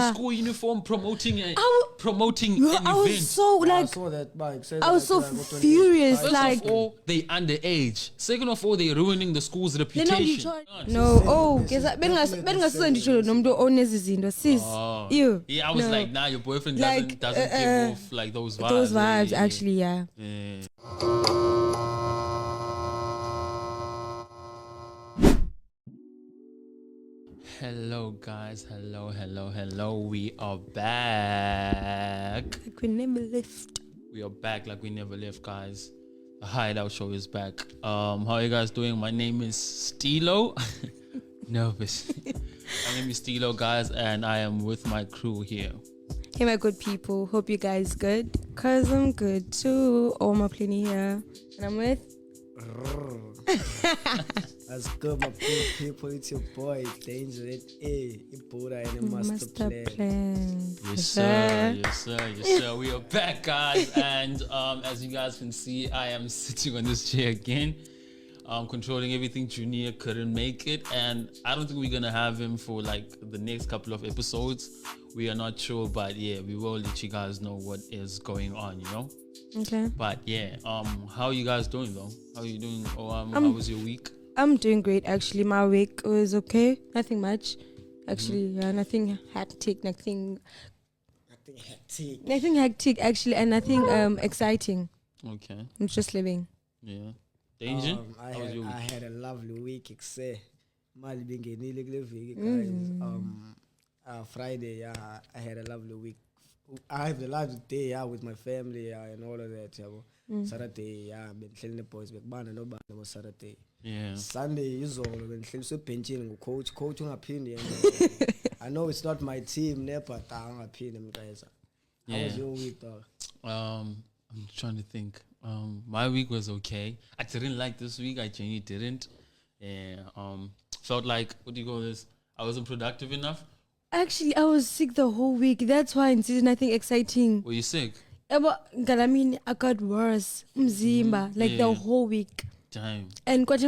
the school uniform promoting an I was event. so I like, saw that bike. I was so furious. First Like, of all, they underage. Second of all, they're ruining the school's they're reputation. not no. Bengasendisho nomntu onezi zinto sis. You. Yeah, I was no. like, nah, your boyfriend Like, doesn't give off like those vibes. Those vibes, Yeah. actually, yeah. Hello guys, hello. We are back. Like we never left. We are back like we never left, guys. The Hideout Show is back. How are you guys doing? My name is Stilo. Nervous. My name is Stilo, guys, and I am with my crew here. Hey, my good people. Hope you guys good. Cause I'm good too. Oma Pliny here, and I'm with. That's good, my good people. It's your boy, Danger A, Ibuda, and a master plan. Yes, sir. We are back, guys, and as you guys can see, I am sitting on this chair again. Controlling everything. Junior couldn't make it, and I don't think we're gonna have him for like the next couple of episodes. We are not sure, but yeah, we will let you guys know what is going on, you know. Okay. But yeah, how are you guys doing though? How are you doing? How was your week? I'm doing great actually. My week was okay. Nothing much. Actually, yeah, nothing hectic, nothing hectic actually, and nothing exciting. Okay. I'm just living. Yeah. Danger? How was your week? I had a lovely week, guys. Friday, yeah, I had a lovely week. I have a lovely day, yeah, with my family, yeah, and all of that, yeah. Saturday, yeah, been telling the boys, but no was Saturday. Yeah. Sunday, you saw when Clemson benching coach opinion. I know it's not my team, but I'm opinion, guys. How was your week, though? I'm trying to think. My week was okay. I didn't like this week. I genuinely didn't. Yeah. Felt like, what do you call this? I wasn't productive enough. Actually, I was sick the whole week. That's why I did nothing exciting. Were you sick? I got worse. Mzimba, like the whole week. Damn. And but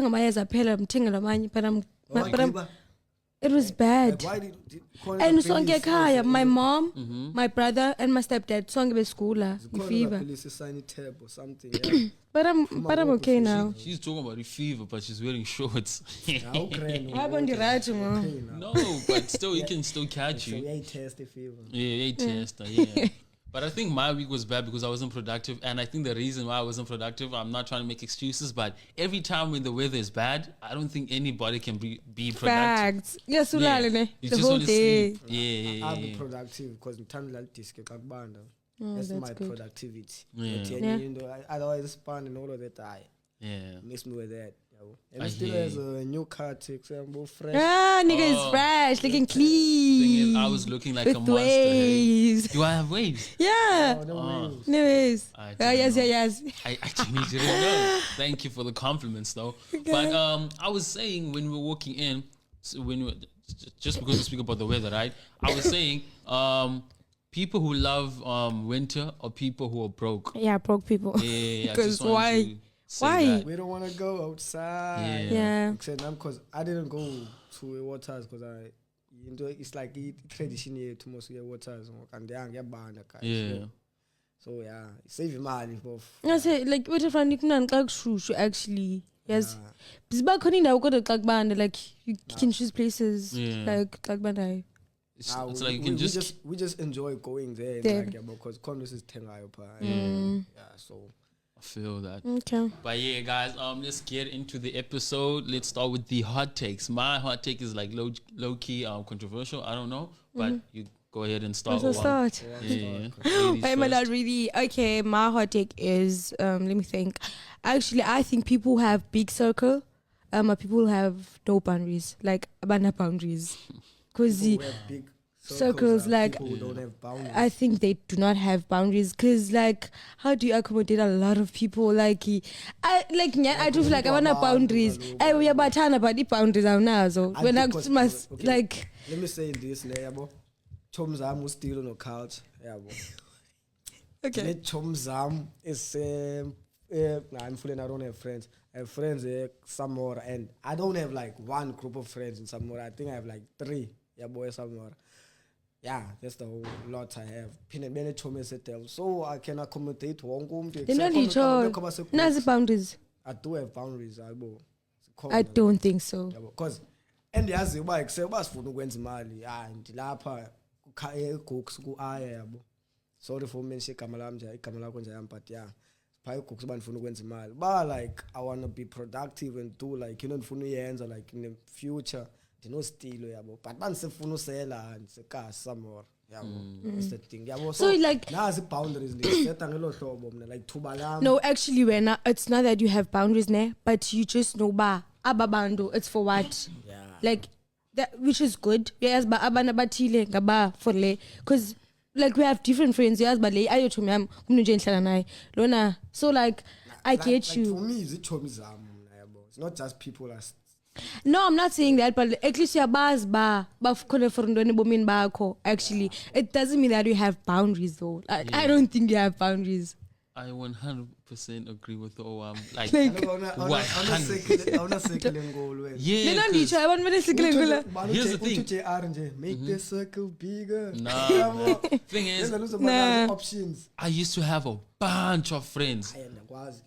it was bad. Why did And sonke khaya, my mom, my brother, and my stepdad sonke beschoola, fever. tab or something, yeah. But I'm okay now. She's talking about the fever, but she's wearing shorts. No, but still, you can still catch you. Yeah, test the fever. Yeah, tester, yeah. But I think my week was bad because I wasn't productive. And I think the reason why I wasn't productive, I'm not trying to make excuses, but every time when the weather is bad, I don't think anybody can be productive. Facts. Yes, You the just whole want to day. sleep. Yeah. I'll be productive because I'm telling you, that's my good. productivity. Yeah. But you know, otherwise, span and all of that, Yeah. miss me with that. And I it still hear has a new car, takes fresh. Nigga is fresh, looking Thing clean. is, I was looking like with a monster. Hey. waves. Do I have waves? Yeah. No waves. Anyways. I didn't Yes. I actually didn't know. Thank you for the compliments, though. But I was saying when we were walking in, just because we speak about the weather, right? I was saying people who love winter are people who are broke. Yeah, broke people. Yeah. Because why? Why? We don't want to go outside. Yeah. Because I didn't go to waters because it's like tradition here to most waters and they are Yeah. So yeah, save money both. I say like what if I need to actually. Yes. Like you can choose places like bandai. It's like you can we just enjoy going there. Because Condos is 10 yeah, so I feel that. Okay. But yeah, guys, let's get into the episode. Let's start with the hot takes. My hot take is like low key controversial. I don't know, but you go ahead and start. Let's start. Yeah. I'm not really okay. My hot take is let me think. Actually, I think people who have big circle, people who have no boundaries, like abandoned boundaries, because the big circles like people who don't have boundaries. I think they do not have boundaries because like how do you accommodate a lot of people like I do feel like I want boundaries we are batana but the boundaries are nazo when I must like let me say this yabo chom zam still no culture yabo okay chom zam is I'm feeling I don't have friends. I have friends somewhere and I don't have like one group of friends in somewhere. I think I have like 3 boys somewhere. yeah, that's the whole lot I have. Phinde bene chome settle. So I can accommodate wonke umuntu. Nazi boundaries. I do have boundaries, yabo. I don't think so. Because endiyazi uba ekuseba sifuna ukwenza imali. Ndilapha eGooks ku-aya yabo. Sorry for mention igama lami nje, igama lakho nje yami, but yeah. Phaya eGooks uba ndifuna ukwenza imali. But like I want to be productive and do like ndifuna uyenza like in the future. Ndinostilo yabo. But bandisefuna usela ndisekasi somewhere. That's the thing. So like nazi boundaries ndiseta ngelo hlobo mna like thuba lami. No, actually it's not that you have boundaries ne, but you just know ba ababantu it's for what. Yeah. Like that, which is good. Yes, but abana bathile ngaba for le, because like we have different friends. Yes, but le ayo chomi yami umuntu nje enhlala naye lona. So like I get you. For me izichomi zami mna yabo. It's not just people as. No, I'm not saying that, but at least yabaz ba khona for ndone bomini bakho. Actually, it doesn't mean that you have boundaries though. I don't think you have boundaries. I 100% agree with the OM. Like, Like 100%. Yeah. Here's the thing. Make the circle bigger. Nah. Thing is, options. I used to have a bunch of friends.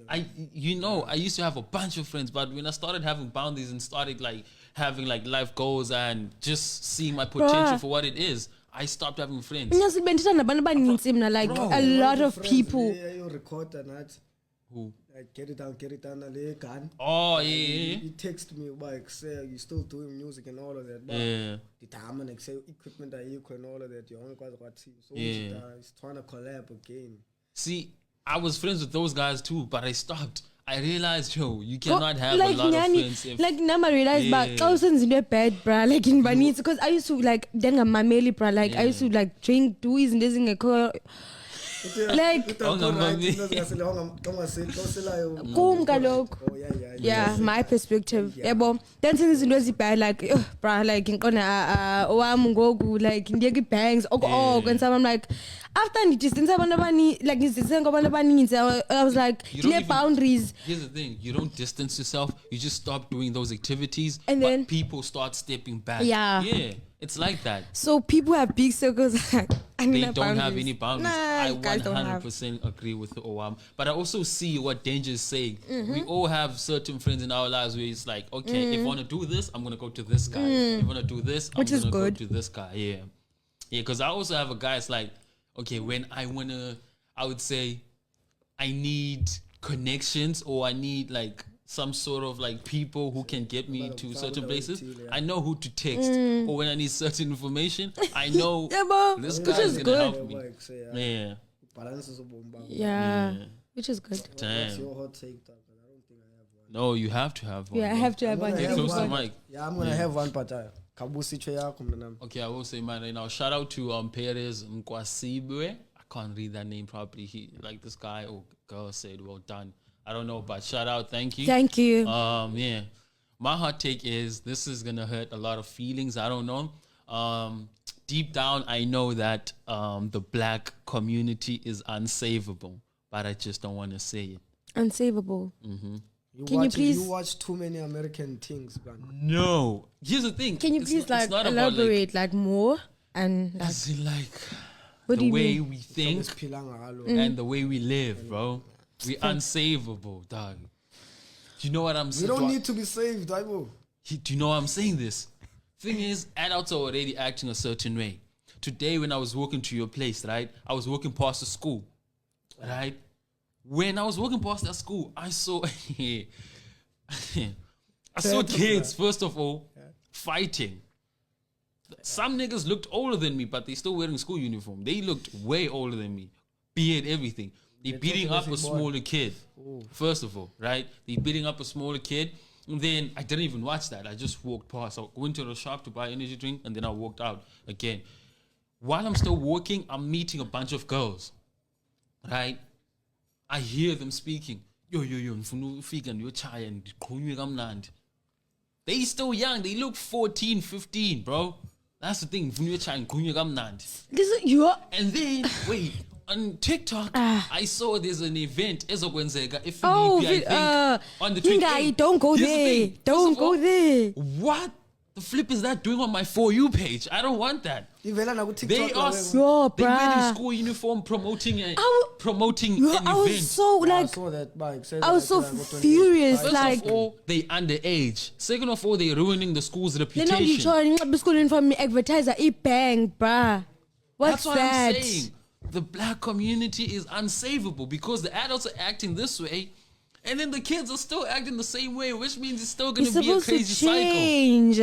I used to have a bunch of friends, but when I started having boundaries and started like having like life goals and just seeing my potential for what it is, I stopped having friends. Like a lot of people. You record that. Who? Like, get it down, a gun. Oh yeah. You text me like say you still doing music and all of that. But Yeah. the time and say equipment are equal and all of that. You only got what so Yeah. it's trying to collab again. See, I was friends with those guys too, but I stopped. I realized, you cannot have like, a lot of friends. Like now I realized but thousands in the bed, bruh. Like in Banits, because I used to like then a mameli, bruh. Like I used to like drink dois and this in a car. Like yeah, my perspective. Yeah, but then since it's bad, like bruh, like in like in bangs, and so I'm like after the distance, like I was like, boundaries. Here's the thing: you don't distance yourself. You just stop doing those activities, and then people start stepping back. Yeah, it's like that. So people have big circles. They don't have any boundaries. Nah, I 100% agree with the OWAM. But I also see what Danger is saying. We all have certain friends in our lives where it's like, okay, if I want to do this, I'm going to go to this guy. If I want to do this, I'm going to go to this guy. Yeah. Yeah, because I also have a guy, it's like, okay, when I would say I need connections or I need like some sort of like people who can get me to certain places. I know who to text. Or when I need certain information, I know this guy is going to help me. Yeah. Yeah. Which is good. Damn. What's your hot take, though? I don't think I have one. No, you have to have one. Yeah, I have to have one. Get close to the mic. Yeah, I'm going to have one, but okay, I will say mine right now. Shout out to Perez Mkwasibwe. I can't read that name properly. He like this guy or girl said, well done. I don't know, but shout out, thank you. Thank you. Yeah. My hot take is this is gonna hurt a lot of feelings. I don't know. Deep down, I know that the black community is unsavable, but I just don't want to say it. Unsavable. Can you please? You watch too many American things, man. No. Here's the thing. Can you please elaborate like more and like, as in, like the way we think and the way we live, bro. We unsavable, dog. Do you know what I'm saying? We don't need to be saved, Ivo. Do you know why I'm saying this? Thing is, adults are already acting a certain way. Today, when I was walking to your place, right? I was walking past the school, right? When I was walking past that school, I saw kids, first of all, fighting. Some niggas looked older than me, but they still wearing school uniform. They looked way older than me. Beard, everything. They're beating up a smaller kid, first of all, right? They're beating up a smaller kid. And then I didn't even watch that. I just walked past. I went to the shop to buy energy drink, and then I walked out again. While I'm still walking, I'm meeting a bunch of girls, right? I hear them speaking. Yo, they still young. They look 14, 15, bro. That's the thing. Listen, you are... And then, wait... On TikTok, I saw there's an event on the 28th. Don't go there. Don't go there. What? the flip is that doing on my For You page? I don't want that. ivela They naku-TikTok are lawe. Yo, they wearing bruh. school uniform promoting an Yo, I was event. so I like, saw that bike. I was so furious. First Like, of all, they underage. Second of all, they're ruining the school's you know, you reputation. trying to school uniform me advertiser, bang, bruh. What's That's what that? I'm saying. The black community is unsavable because the adults are acting this way, and then the kids are still acting the same way, which means it's still going It's to be a supposed to crazy cycle. change.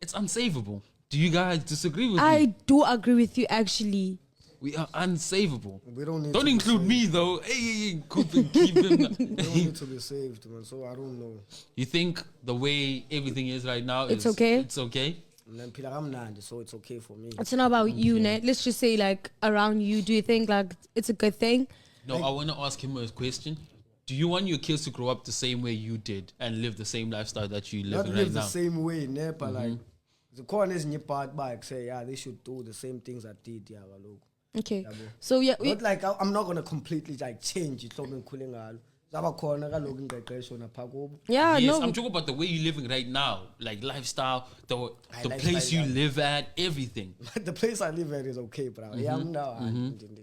It's unsavable. Do you guys disagree with I me? do agree with you, actually. We are unsavable. We don't need Don't to be include saved. me though. Hey, keep him. We don't need to be saved, man. So I don't know. You think the way everything is right now It's is okay? It's okay. Mna ngiphila kamnandi, so it's okay for me. It's not about you, ne? Let's just say, like, around you, do you think, like, it's a good thing? No, I want to ask him a question. Do you want your kids to grow up the same way you did and live the same lifestyle that you Not live in live right the now? same way, ne? But like, the corner is part bike say, yeah, they should do the same things I did, yeah, look. Okay. So, yeah. Not like I'm not gonna completely like change it. Zaba khona kaloku ingqeqesho napha kubo. Yeah, Yes, no. I'm talking about the way you're living right now, like lifestyle, the Lifestyle, place you yeah. live at, everything. The place I live at is okay, bro. Yeah, I'm now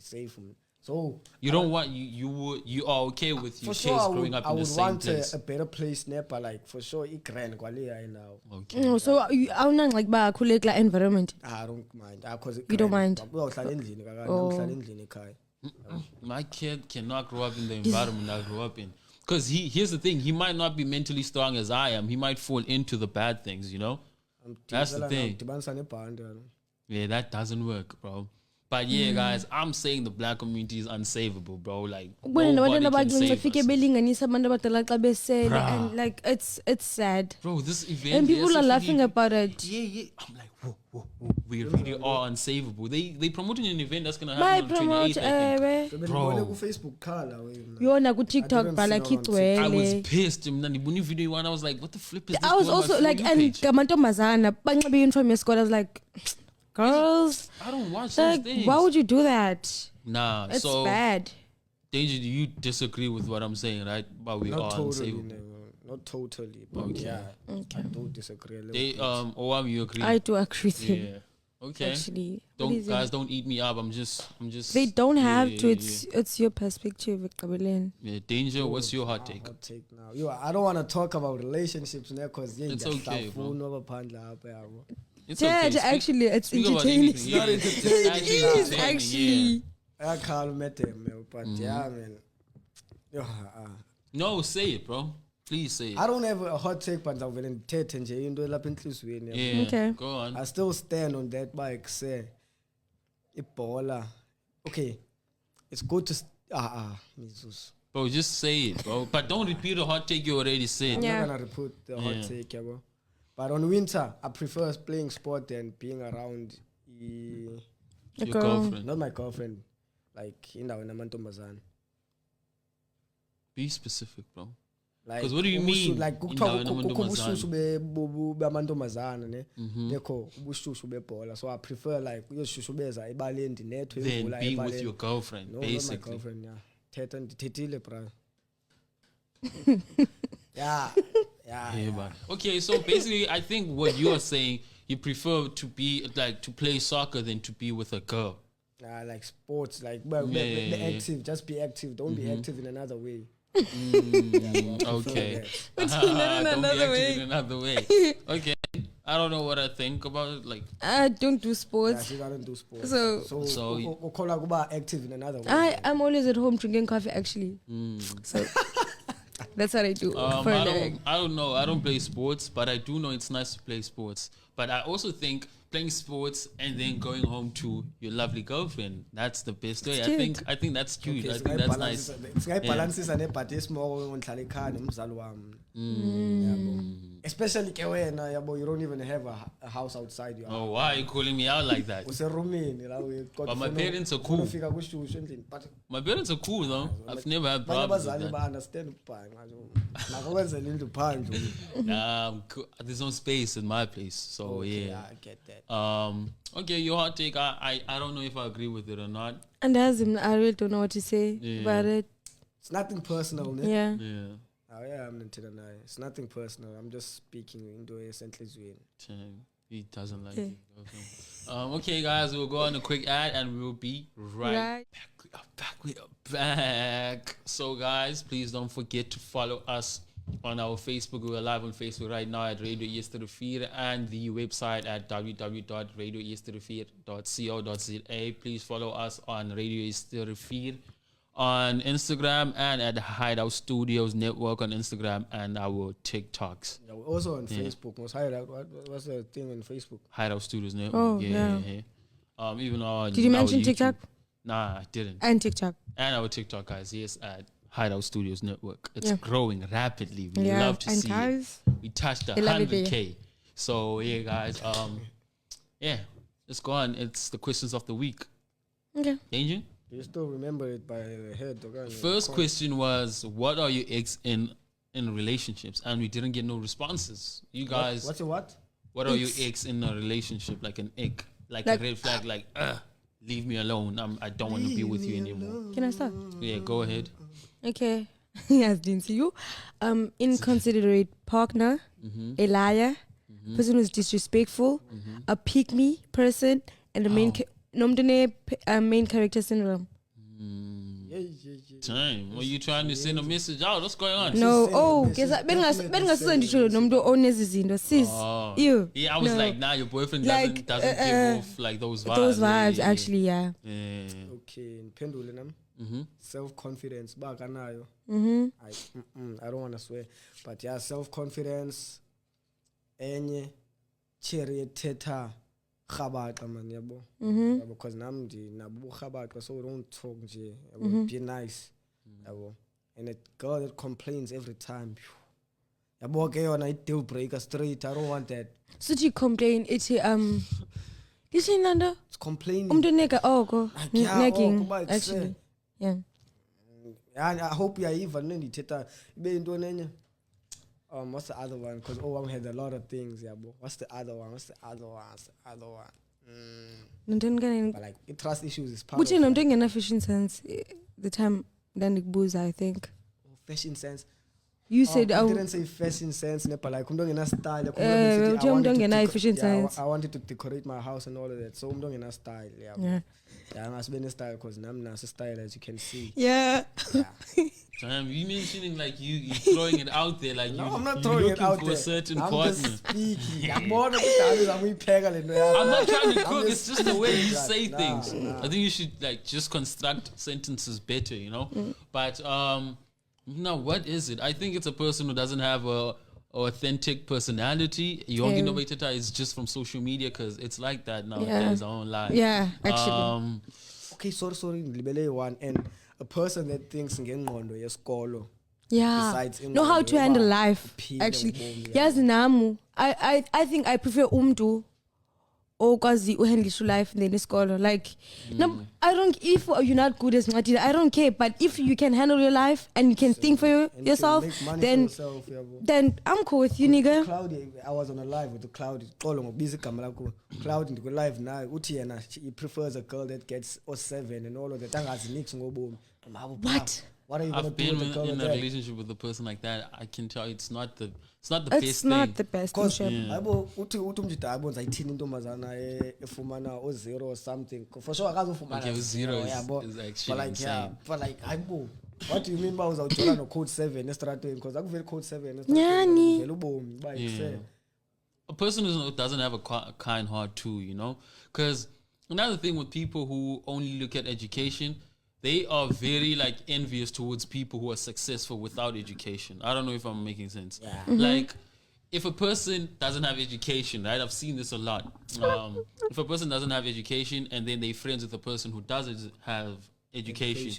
safe. So You don't want you are okay with your for kids sure, growing up I in the would same want place. a better place, ne? But like for sure, it grand kwaliya now. Okay. No, so awunang like bakhuleka la environment. I don't mind. Cause You don't mind? Uyohlala endlini kakade, Oh. uyohlala endlini ekhaya. My kid cannot grow up in the environment I grew up in. Because here's the thing, he might not be mentally strong as I am. He might fall into the bad things, you know? That's the thing. Dibanisa nebhandi kaloku. Yeah, that doesn't work, bro. But yeah, guys, I'm saying the black community is unsavable, bro. Like, Ubone nobody nabantwana can save bafike us. belinganisa abantu abadala xa besele, Bruh. and like it's sad. Bro, this event... And people are SFD laughing about it. Yeah, yeah. I'm like, whoa. We really are unsavable. They promoting an event that's going to Bye happen on the 28th, promote I think. ewe. Bendibone ku-Facebook khala wena. Yona ku TikTok didn't bhala see it on I was kitwele. pissed. Mna ndibona video one. I was like, what the flip is this? I was going on my also For like, You and page? gamantombazana banxibe uniform yesikole. I was like, girls, I don't watch those like, things. why would you do that? Nah, It's so bad. Danger, do you disagree with what I'm saying, right? But we Not are totally, unsavable. no, not totally, but yeah, I do disagree a little They bit. Owam, you agree? I do agree with you. Yeah. Okay. Actually, what Don't is it? guys don't eat me up. I'm just They don't have yeah, to. yeah, It's your perspective, Kabelen. yeah. Danger, what's your hot take? Hot take now. I don't want to talk about relationships now because It's okay, bro. It's Yeah, okay. actually, it's speak about entertaining. anything, yeah. It's actually It is entertaining, actually. I can't met them, but yeah, man. Yeah, No, say it, bro. Please say it. I don't have a hot take, but I'm going to tell you into lapha enhlizweni. Yeah. Okay. Go on. I still stand on that bike. Say, Ebola. Okay, it's good to. Jesus. Bro, just say it, bro. But don't repeat a hot take you already said. I'm Yeah. not gonna repeat the hot Yeah. take, bro. But on winter, I prefer playing sport than being around. A Your girl. girlfriend. Not my girlfriend, like indawo namantombazana. Be specific, bro. Like 'Cause what do you ubushushu- mean, like indawo kukho enamantombazana? ubushushu bamantombazana ne nekho ubushushu bebhola, so I prefer like uyoshushubeza ebaleni ndinethwe Then imvula being with ebaleni. your girlfriend, No, not my basically. girlfriend, yeah. Ndithethile, bro. Yeah. Yeah, man. Okay, so basically, I think what you are saying, you prefer to be like to play soccer than to be with a girl. Like sports, like be Yeah. active, just be active. Don't be active in another way. Okay. Not Don't in be another active way. in another way. Okay. I don't know what I think about it. Like, I don't do Yeah, sports. she doesn't do sports. So- So- ukhola kuba active in another way. I'm always at home drinking coffee, actually. So that's what I do. for like, I don't know. I don't play sports, but I do know it's nice to play sports. But I also think playing sports and then going home to your lovely girlfriend, that's the best way. It's I think that's cute. Okay, I think that's nice. singayibhalansisa nebhadi esimoko ngihlala ekhaya nomzali wami. Yabo. Especially ke wena yabo, you don't even have a house outside your house. Oh, why are you calling me out like that? Userumini la But my parents are cool. Ufika kushushu endlini, but My parents are cool though. I've never had abanye problems with abazali that. ba understand ukubhanga nje. Nako kwenzela indlu phandle. There's no space in my place, so Okay, yeah. I get that. Okay, your hot take. I don't know if I agree with it or not. and as him, I really don't know what to say Yeah. about it. It's nothing personal, ne? Yeah. Yeah. I'm into naye. It's nothing personal. I'm just speaking into esenhlizweni. He doesn't like it. Okay, guys, we'll go on a quick ad and we'll be right back. We are back. So, guys, please don't forget to follow us on our Facebook. We're live on Facebook right now at Radio Yesterday and the website at www.radioyesterday.co.za. Please follow us on Radio Yesterday on Instagram and at Hideout Studios Network on Instagram and our TikToks. Yeah, we're also on Facebook. What's the thing on Facebook? Hideout Studios Network. Oh, yeah. Even on. Did you mention TikTok? Nah, I didn't. And TikTok. And our TikTok, guys. Yes, at Hideout Studios Network. It's growing rapidly. We love to see it. We touched 100K. So yeah, guys. Let's go on. It's the questions of the week. Okay. Danger? You still remember it by the head. Okay? First question was, what are your ex in relationships? And we didn't get no responses. You guys. What's your what? What are your ex in a relationship? Like an egg. Like a red flag. Like, leave me alone. I don't want to be with you anymore. Can I start? Yeah, go ahead. Okay. Yes, didn't see you. Inconsiderate partner, a liar, person who's disrespectful, a pick-me person, and the main main character syndrome. Time. Were you trying to send a message out? What's going on? No. Guess bengasendisho nomuntu onezi zinto sis. You. Yeah, I was like, nah, your boyfriend doesn't give off like those vibes. Those vibes, actually, yeah. Okay, pendule nam. Self-confidence, I don't want to swear, but yeah, self-confidence. Enye cherry teta khabata man yabo. Because namdi nabu khabata, so don't talk nje. Be nice. Yabo. And a girl that complains every time. Yabo ke yona I deal breaker straight. I don't want that. So you complain it's listen Nando? It's complaining. Umntu oko nagging actually. Yeah. And I hope you are even learning teta be into nenye. What's the other one? Because I had a lot of things, yeah, bro. What's the other one? But like, trust issues is part of it. But I'm doing enough fashion sense. The time then it booze, I think. Fashion sense. You said I didn't say fashion sense, but like I'm doing a style. I wanted to decorate my house and all of that. So I'm doing a style, yeah. Yeah, I must be in a style because I'm not a style as you can see. Yeah. You mentioning like you throwing it out there like I'm not throwing it out for there. A certain I'm partner. just speaking. I'm not trying to cook. It's just the way you say things. I think you should like just construct sentences better, you know. But no, what is it? I think it's a person who doesn't have a authentic personality. Yongi Novetata is just from social media because it's like that now. There's our own life. Yeah, actually. Okay, sorry, libele one and a person that thinks ngengqondo yesikolo. Yeah. Know how to handle life. Actually, yes, Namu. I think I prefer umdu. Okwazi uhandle life in the scholar. Like, no, I don't. If you're not good as much, I don't care. But if you can handle your life and you can think for yourself, then I'm cool with you, nigga. Cloudy, I was on a live with the Cloudy. Cloudy into live now. Utiana, he prefers a girl that gets 07 and all of that. What? What are you gonna do with a girl in a that? relationship with a person like that, I can tell you it's not the best thing. It's not the best thing. Because uthi umjida ayibonza ayithini intombazana efumana o0 or something. For sure akazofumana. Okay, 0 is actually insane. But like ayibo. What do you mean by uzawuthola no code 7 estratweni because akuveli code 7 estratweni. Vela ubomi ba yise. A person who doesn't have a kind heart too, you know? Because another thing with people who only look at education, they are very like envious towards people who are successful without education. I don't know if I'm making sense. Yeah. Like, if a person doesn't have education, right? I've seen this a lot. If a person doesn't have education and then they're friends with a person who doesn't have education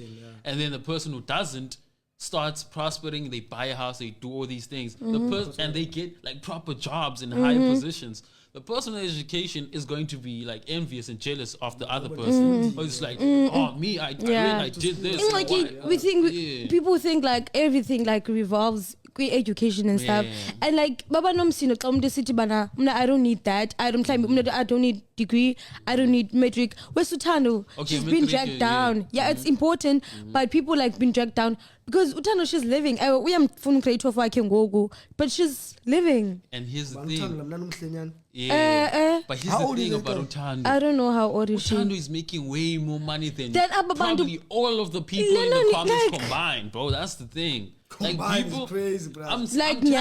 and then the person who doesn't starts prospering, they buy a house, they do all these things, and they get like proper jobs in higher positions. The person with education is going to be like envious and jealous of the other person. Or it's like, oh, me, I did this. Like people think like everything like revolves education and stuff. Yeah. And like baba nomsino xa umuntu esithi bana mna I don't need that. I don't need degree. I don't need metric. Wesutano, Okay, she's been metric, dragged yeah. down. Yeah, it's important, but people like been dragged down because Utano she's living. We am phone creator for ngoku, but she's living. And here's the Uthando thing. la mna nomhlenyana. Yeah. But here's How the old is thing this about guy? Utando. I don't know how old is she. Utando is making way more money than Then Aba Bantu- probably all of the people in the Lelani, comments like- combined, bro. That's the thing. Combined like is people, crazy, bro. I'm Like telling you,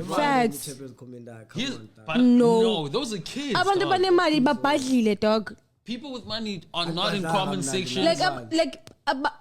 Nyani, bro. facts. Here's- but No. no, those are kids. Abantu dog. banemali babhadlile dog. People with money are not in Abadala, comment abadala. section. Like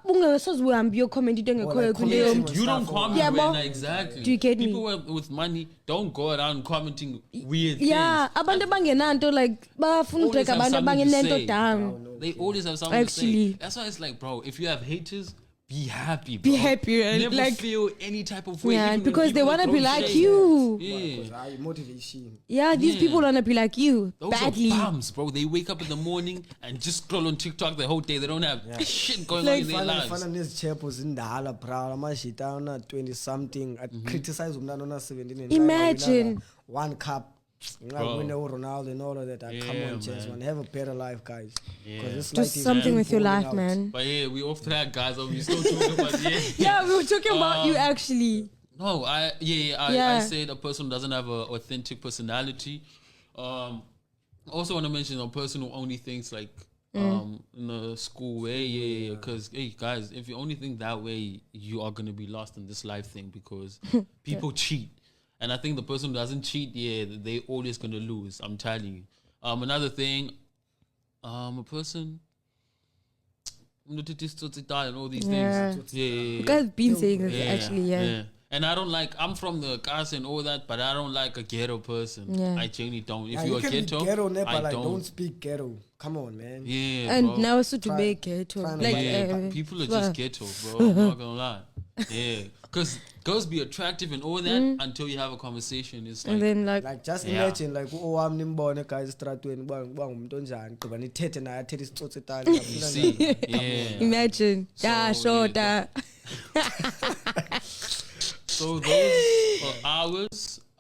ungasoze uhambe uyocomment into engekhoyo kuleyo commenting. You don't comment Yeah, when but- exactly. Do you get me? People with money don't go around commenting weird Yeah, things. abantu abangenanto like bafuna Always utreka have abantu something to abangenento say. down. They always have something to Actually. say. That's why it's like, bro, if you have haters, be happy, bro. Be happy, right? Never Like- feel any type of way. Yeah, even when because they people wanna throw be like shade. you. Yeah. Motivation. Yeah, these Yeah. people wanna be like you Those badly. are bums, bro. They wake up in the morning and just scroll on TikTok the whole day. They don't have shit going on Like- in their lives. Fana nezichepo zindala bra amashita ona 20 something at criticize umntana ona 17 and Imagine. one cup Bro. win Ronaldo and all of that. Come Yeah, on, gents, man. man, have a better life, guys. Yeah. 'Cause this Do life is something with your falling life, out. man. But yeah, we off track, guys. We still talking about Yeah, we were talking about you actually. No, I Yeah. said a person doesn't have an authentic personality. Also want to mention a person who only thinks like in a school way, yeah. Because hey guys, if you only think that way, you are gonna be lost in this life thing because people cheat, and I think the person who doesn't cheat, yeah, they always gonna lose. I'm telling you. Another thing, a person. And all these Yeah. things. Yeah. You guys been saying this actually, yeah. And I don't like, I'm from the cast and all that, but I don't like a ghetto person. Yeah. I genuinely don't. If Yeah, you're you a can ghetto, be ghetto, ne, I but like, don't. don't speak ghetto. Come on, man. Yeah, And bro. now it's to Try- make it try and like like- People are well, just ghetto, bro. I'm not gonna lie. Yeah. Because girls be attractive and all that until you have a conversation. It's like, and then like Like just Yeah. imagine like owami nimbone guys estratweni uba ngumuntu onjani gqiba nithethe naye athethe isitsotsi etali you see, yeah. imagine. Yeah, So, sure. yeah, So those are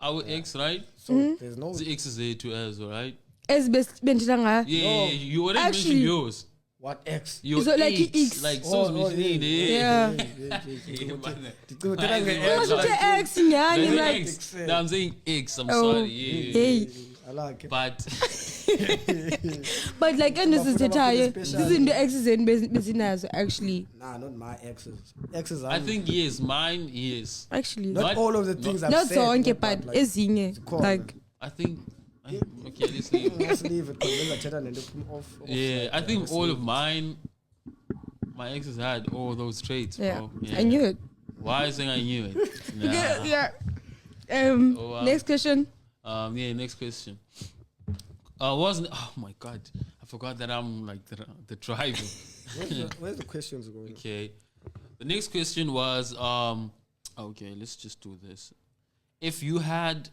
our ex, right? so there's no The ex is there to us, all right? As best bentanga. Yeah, you already Actually- mentioned yours. what ex Your So, like, ex, ex. like so mentioned, Yeah. Ex nyani like Ex. No, I'm saying ex. I'm Oh, sorry. Yeah. hey. I like it. But But like and this is the Bafuna tire. bafuna This special. is the exes and bezinazo actually. Nah, not my exes. Exes I are think yes, mine yes. Actually. not Not- all of the things I've Not said. zonke but like, ezinye called. like I think. Okay, let's leave. let's leave it because we'll chat and end up off. Yeah, I think all of mine, my exes had all those traits, yeah. bro. Yeah. I knew it. Why is it I knew it? Nah. Yeah. Oh, wow. Next question. Yeah. Next question. Wasn't? Oh my God, I forgot that I'm like the driver. Where's the questions going? Okay. The next question was okay, let's just do this. If you had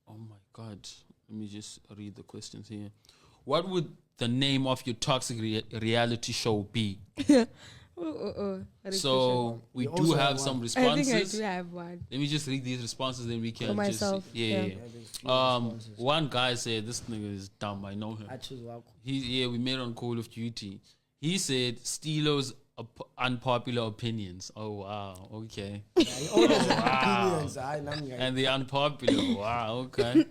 oh my God, let me just read the questions here. What would the name of your toxic reality show be? So we You do also have have some one. I think I responses. do have one. Let me just read these responses, then we can For myself, just yeah. yeah. Yeah, there's few responses. One guy said this nigga is dumb. I know him. I choose Wako. We met on Call of Duty. He said Stilo's unpopular opinions. Oh wow, okay. He always has opinions. I know. And the unpopular. Wow, okay.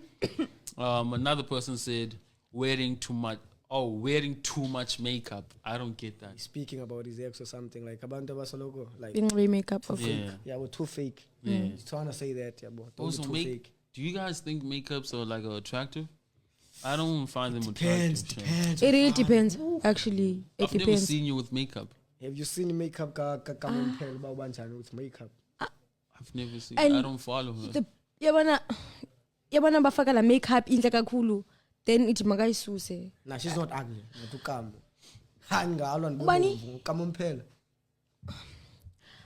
Another person said wearing too much makeup. I don't get that. Speaking about his ex or something like abantu abasoloko like Being makeup of Yeah. yeah, we're too fake. Yeah. He's trying to say that, yeah, but don't Also, be too fake. do you guys think makeups are like attractive? I don't find them Depends, attractive. depends. It really depends. Actually, it I've never depends. seen you with makeup. Have you seen makeup kaMompelo uba ubanjani with makeup? I've never seen. And I don't follow her. The yabona bafaka la makeup inhle kakhulu. Then ithi makayisuse. Nah, she's not ugly. Not ukambo. Hangalwa Ubani? nibomvu kaMompelo.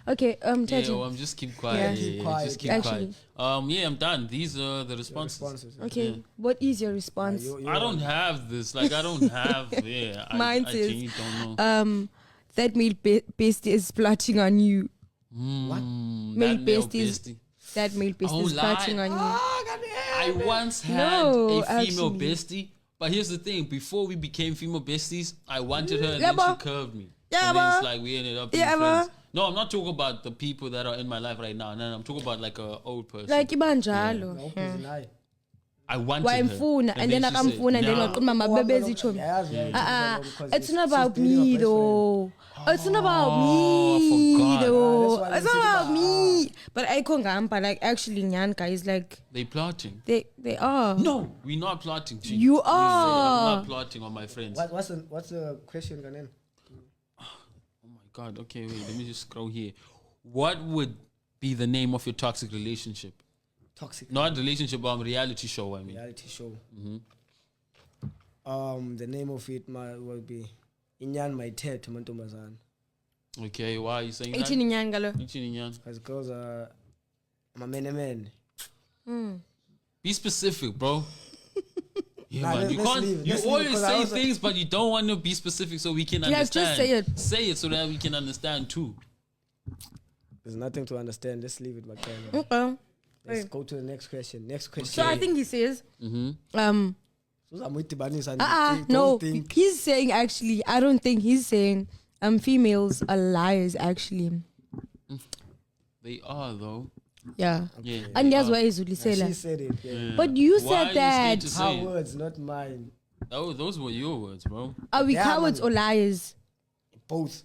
Okay, Yeah, Tati. just keep quiet. Yeah. Yeah, Quiet, just keep Actually. quiet. Yeah, I'm done. These are the Your responses. responses. Okay, what is your response? I don't have this. Like, I don't have. Yeah, Mine I says, genuinely don't know. That male bestie is plotting on you. What? Mm, Male that male besties. bestie. that male I won't bestie is partying lie. on you. I once had No, a female actually. bestie, but here's the thing: before we became female besties, I wanted her, and Yeah, then she but- curved me. Yeah, and then it's but- like we ended up being Yeah, friends. but- No, I'm not talking about the people that are in my life right now. No, I'm talking about like a old person. Like ibanjalo. Awubhizi naye. I wanted her, Wayemfuna and then she said, akamfuna and then "Nah." waqima mabebezi chomi. Yayazi yayo, because It's not she's about dating her me best friend. though. It's not about Oh, I me forgot. though. That's why It's we not said about about- me. But I can't like actually Nyan guys like They plotting. they are. No, we're not plotting. G. You I'm are. not plotting on my friends. What's the question, Ganen? Oh my God. Okay, wait. Let me just scroll here. What would be the name of your toxic relationship? Toxic Not relationship, reality show. I mean, reality show. The name of it will be Inyan Maitet Mantomazan. okay. Why are you saying that? 18 Nyan galo. 18 Nyan. Because girls are men. Be specific, bro. Yeah, Nah, man. You let's can't. leave it. You Let's leave it, always 'cause I say was like- things, but you don't want to be specific so we can Yeah, just understand. say it. Say it so that we can understand too. There's nothing to understand. Let's leave it, Makayla. Okay. Let's go to the next question. Next question. So I think he says Mm-hmm. no, he's saying actually I don't think he's saying females are liars actually. They are though. Yeah. Yeah. And they that's are. why he's She Ulisela. said it. Yeah. But you Why are said you that. scared to Her say it? words, not mine. Oh, those were your words, bro. Are we Yeah, cowards man. or liars? Both.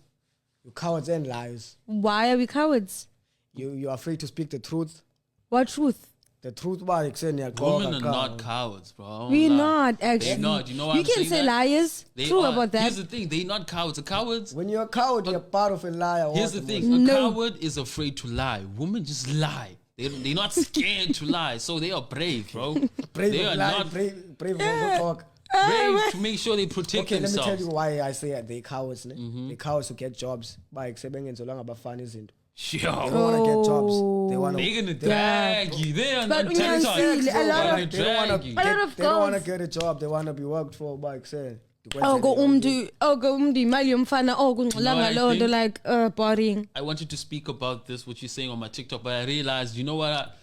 You cowards and liars. Why are we cowards? You're afraid to speak the truth. What truth? The truth about it. Women are not cowards, bro. I won't We're lie. not actually. They're not. You know why You I'm can saying say that? liars. They True are. about that. Here's the thing: they not cowards. The cowards. When you're a coward, you're part of a liar. Here's the thing: a No. coward is afraid to lie. Women just lie. They're not scared to lie, so they are brave, bro. Brave they of are lying, not brave of talk. brave to make sure they protect Okay, let me tell themselves. you why I say they cowards. They cowards who get jobs by accepting and so long about funny izinto. They Yo, don't want to get jobs. They want to. they're gonna drag you. They are But not when you're TikTok. still- a lot They're of- gonna They don't want drag to. you. A lot of They don't want to girls- get a job. They want to be worked for by Excel. Oko umntu imali yomfana kungxola No, I ngalondo think- like boring. I wanted to speak about this, what you're saying on my TikTok, but I realized, you know what?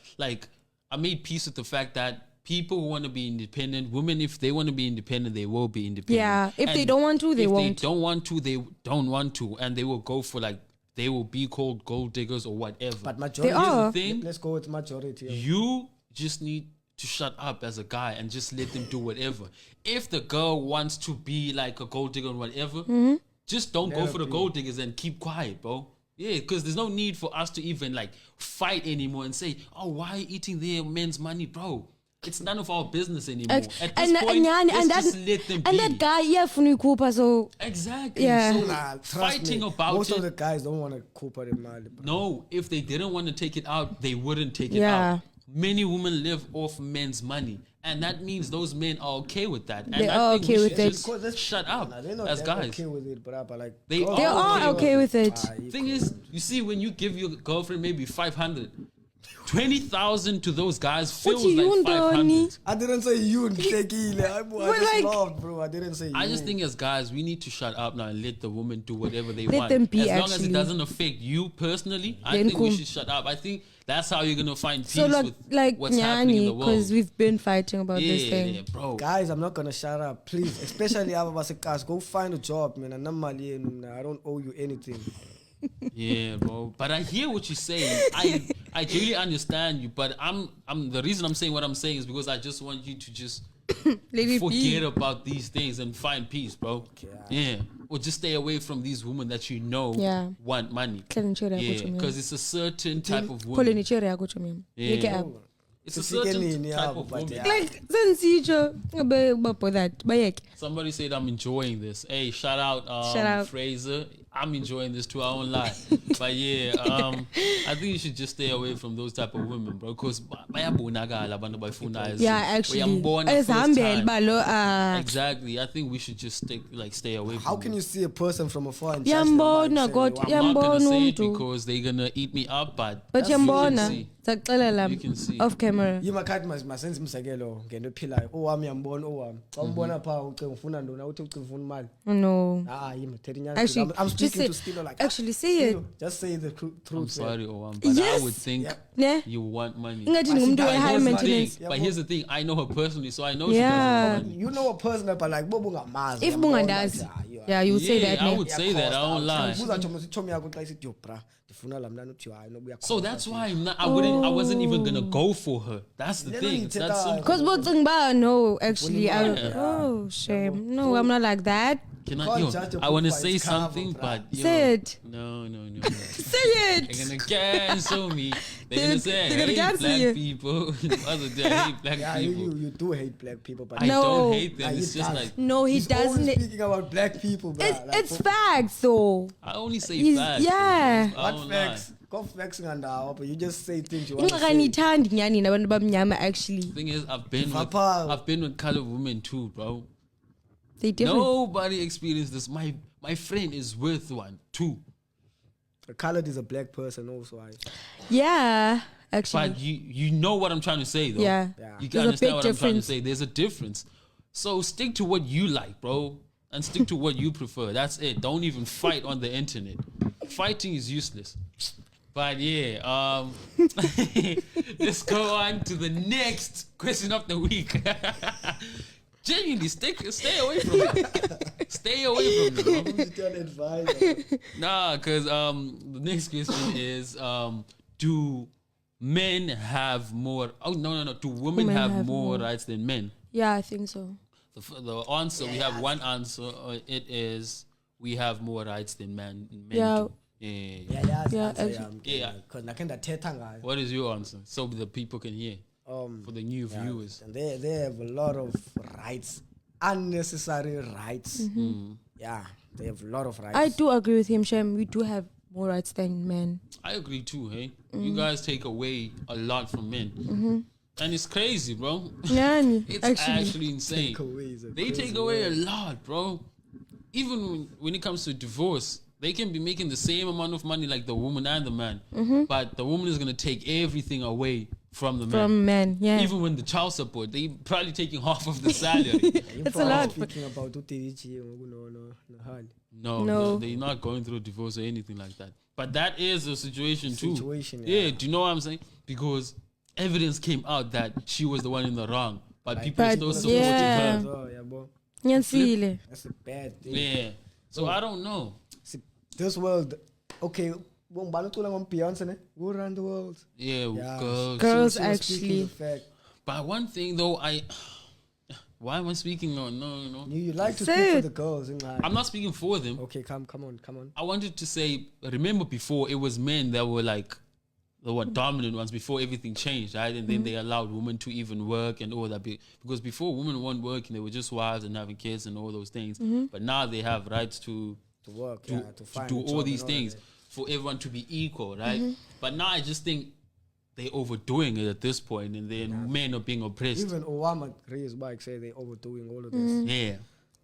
I made peace with the fact that people who want to be independent, women, if they want to be independent, they will be independent. Yeah, if they And don't want to, they if won't. they don't want to, they don't want to, and they will go for they will be called gold diggers or whatever. But majority. They are. Here's the thing: Let's go with majority. you just need to shut up as a guy and just let them do whatever. If the girl wants to be like a gold digger or whatever, just don't go for the gold diggers and keep quiet, bro. Yeah, because there's no need for us to even fight anymore and say, "Oh, why are you eating their men's money, bro?" It's none of our business anymore. At this point, let's just let them be. and that guy iyafuna ukukhupha so Exactly. Yeah. So Nah, trust fighting me, about most it. of the guys don't want to cooper the money. No, if they didn't want to take it out, they wouldn't take it Yeah. out. Many women live off men's money, and that means those men are okay with that. And They I are think okay we with should it. just shut up They're not as that guys. okay with it, but like They girls they are are okay with it. Thing is, you see, when you give your girlfriend maybe 500, 20,000 to those guys feels Uthi like yini 500. I didn't say you, Ntekile. I just like- laughed, bro. I didn't say you. I just think as guys, we need to shut up now and let the women do whatever they Let want. them be, as long as actually. it doesn't affect you personally, I Then think we cool. should shut up. I think that's how you're gonna find peace So with what's happening in the world. because we've been fighting about this Yeah, thing. bro. Guys, I'm not gonna shut up, please. Especially guys, go find a job, man. I don't owe you anything. Yeah, bro. But I hear what you're saying. I really understand you. But I'm the reason I'm saying what I'm saying is because I just want you to just Let it forget be. about these things and find peace, bro. Yeah. Or just stay away from these women that you know Yeah. want money. Hlala nitshele yakho, Yeah, Chomi. because it's a certain type of Khole woman. nitshele yakho Chomi. Yeah. Yeke up. It's a Sifike certain nini type yabo, of but woman. yeah. Like sensitsho bothered bayeke. Somebody said I'm enjoying this. Hey, shout out, Shout out. Fraser. I'm enjoying this too. I won't lie. But yeah, I think you should just stay away from those type of women, bro. Because bayabonakala abantu bayifuna. Yeah, actually. Uyambona first Ezihambele time. balo Exactly. I think we should just stay away from How can them. you see a person from afar and judge them Yambona by God, saying, I'm not gonna yambona say it umuntu. because they're gonna eat me up, but But you can yambona see. zakuxelela You can see. off camera. yimakhathi masenze umzekelo ngento ephilayo owami yambona owami xa umbona phaa ucinga ufuna ntoni uthi ucinga ufuna imali No. yima thetha inyani Actually, I'm speaking just speaking say, to Stilo like, actually say it. Stilo, just say the truth. I'm man. sorry, Owam, but Yes. I would think Yeah. you want money. Ingathi But ngumntu see, we high here's the maintenance. thing. But here's the thing, I know her personally, so I know Yeah. she doesn't want money. You know a person, but like, bungamazi. If bungandazi. Yeah, you would say that. I ne? would say that, I don't lie. So that's why I wasn't even gonna go for her. That's the thing. It's that simple. Because no, actually, oh shame. No, I'm not like that. I want to say something, but Say it. No. Say They're it. gonna cancel me. They're gonna say They're gonna I hate cancel black you. people. I hate black Yeah, people. you do hate black people, but I No. don't hate them. Yeah, It's he just does. like No, he he's always doesn't. speaking about black people, bro. It's facts, though. I only say He's- facts. yeah. I What don't lie. facts? Go flexing on the but you just say things you want to Inxaka say. nithandi nyani nabantu bamnyama actually. Thing is, I've Papa. been with colored women too, bro. They different. Nobody experienced this. My friend is with one too. A colored is a black person also. Yeah, actually. But you know what I'm trying to say though. Yeah. Yeah. You There's can a understand big what I'm trying to difference. say. There's a difference. So stick to what you like, bro. And stick to what you prefer. That's it. Don't even fight on the internet. Fighting is useless. But yeah, let's go on to the next question of the week. Genuinely, stay away from it. Stay away from it, bro. Nah, because the next question is do men have more? Oh no. Do women have more rights than men? Yeah, I think so. The answer we have one answer. It is we have more rights than men. Yeah. Do. Yeah. Yeah. Because I can't What is your answer? So the people can hear for the new viewers. and they have a lot of rights, unnecessary rights. Yeah, they have a lot of rights. I do agree with him, Shem. We do have more rights than men. I agree too, hey? You guys take away a lot from men. And it's crazy, bro. Nani, It's actually. actually insane. Take away is a They crazy take away word. a lot, bro. Even when it comes to divorce, they can be making the same amount of money like the woman and the man. But the woman is going to take everything away from the man. From men, yeah. Even when the child support, they probably taking half of the salary. It's a lot. Speaking about No. They're not going through divorce or anything like that. But that is a situation too. Situation, yeah. yeah. Do you know what I'm saying? Because evidence came out that she was the one in the wrong, but people But still supporting yeah. her. Oh, yeah, bro. Nyansile. That's a bad thing. Yeah. So I don't know. See, this world, okay, Beyonce, ne? Who run the world? Yeah, Yeah. girls. Girls She was speaking actually. the fact. But one thing though, why am I speaking on? No. You like to Say speak for it. the girls. In like, I'm not speaking for them. okay, come on. I wanted to say, remember before it was men that were like the dominant ones before everything changed, right? And then they allowed women to even work and all that. Because before women weren't working, they were just wives and having kids and all those things. But now they have rights to To work, to, yeah, to to find do a all job these and things that. for everyone to be equal, right? But now I just think they're overdoing it at this point, and then men are being oppressed. Even Obama agrees, bike say they're overdoing all of this. Yeah,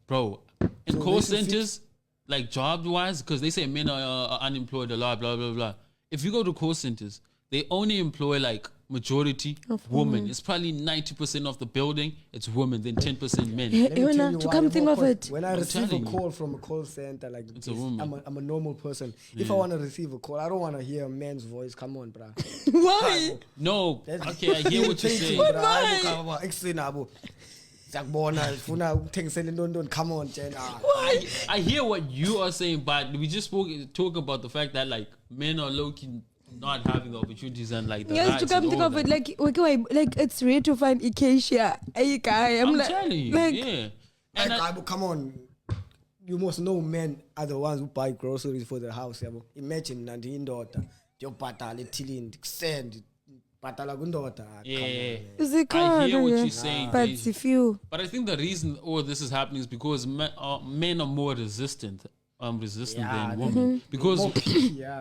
bro. In So call they should fix- centers, like job wise, because they say men are unemployed a lot, blah blah blah. If you go to call centers, they only employ like majority women. It's probably 90% of the building. It's women, then 10% men. Let me tell Yona, you to why, come more think of cause it. When I receive a telling you. call from a call center, like It's a this, woman. I'm a normal person. If I want to receive a call, I don't want to hear a man's voice. Come on, bruh. Why? No, okay, I hear what you're saying. Come on, Jen. I hear what you are saying, but we just talk about the fact that like men are low-key not having the opportunities and like the Yes, rights to come and think all of it, that. like it's rare to find Acacia. Hey, guy, I'm like, telling you, like, yeah. And Come on. You must know men are the ones who buy groceries for the house. Yabo. Imagine Nandi indoda. Yo patala tilling, send patala gundota. yeah, is it I hard? hear what Yeah. you're saying, But Daisy. if you, But I think the reason all this is happening is because men are more resistant Yeah, than women. Because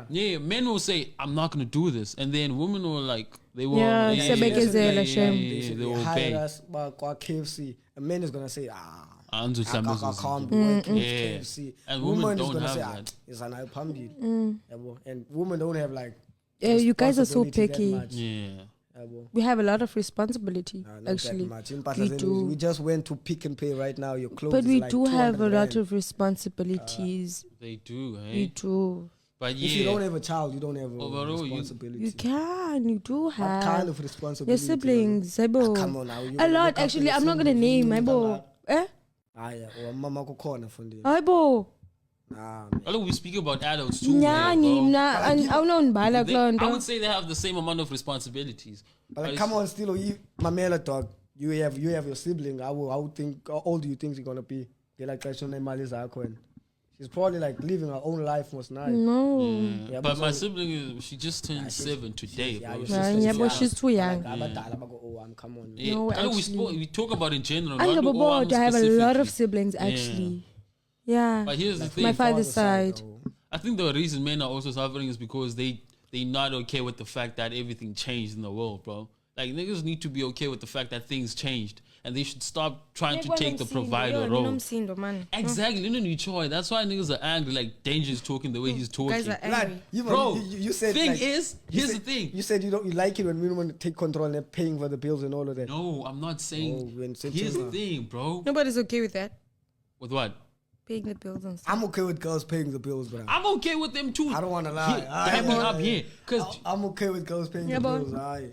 Yeah. men will say, "I'm not gonna do this," and then women will like they will. Yeah, sebekezela, Shem. They will hire obey. us by KFC. A man is gonna say, Anzu I Sambuza. can't be working with Yeah. KFC. And women Woman is don't gonna have say, that. it's an ipambi. And women don't have like you guys are so responsibility that picky. much. Yeah. We have a lot of responsibility, Not actually. that much. We do. We just went to Pick and Pay right now. Your clothes But we is like do have a 200 lot rand. of responsibilities. They do, We hey. do. But If you yeah, don't have a child, you don't have a Overall, responsibility. You can. You do What have. kind of Your responsibility? siblings, Come on now. you A gotta lot, look after actually. your I'm not gonna siblings, name, you Aibo. know, Eh? yeah. Or mama kukhona fundini. Aibo. Nah, man. although we speak about adults too, Nyani, bro. mna, awunondibala They- kuloo I nto. would say they have the same amount of responsibilities. But like, But come on, still, Mamela dog. You have your sibling. How old do you think she's gonna be? They're like she's probably like living her own life most night. No. Yeah, But but my so- sibling is she just turned 7 today, Yeah, bro. your So- Nah, sister's yeah, but young. she's too young. Like, abadala bako, oh, come on. Yeah, No, I know actually. we talk about in general. I not know, all one I have a lot of specifically. siblings, actually. Yeah. But here's the thing. My father's side. though. I think the reason men are also suffering is because they're not okay with the fact that everything changed in the world, bro. Like niggas need to be okay with the fact that things changed, and they should stop trying to take the provider role. Exactly, you know, choice. That's why niggas are angry. Like Danger is talking the way he's talking. Guys are Like, angry. bro, Bro, you said thing like, is, you here's said- the thing. You said you like it when women take control and they're paying for the bills and all of that. No, I'm not saying. when Here's the September- thing, bro. Nobody's okay with that. With what? Paying the bills and stuff. I'm okay with girls paying the bills, bro. I'm okay with them too. I don't wanna lie. Back me up here, cause I'm okay with girls paying Yeah, the but- bills. Aye.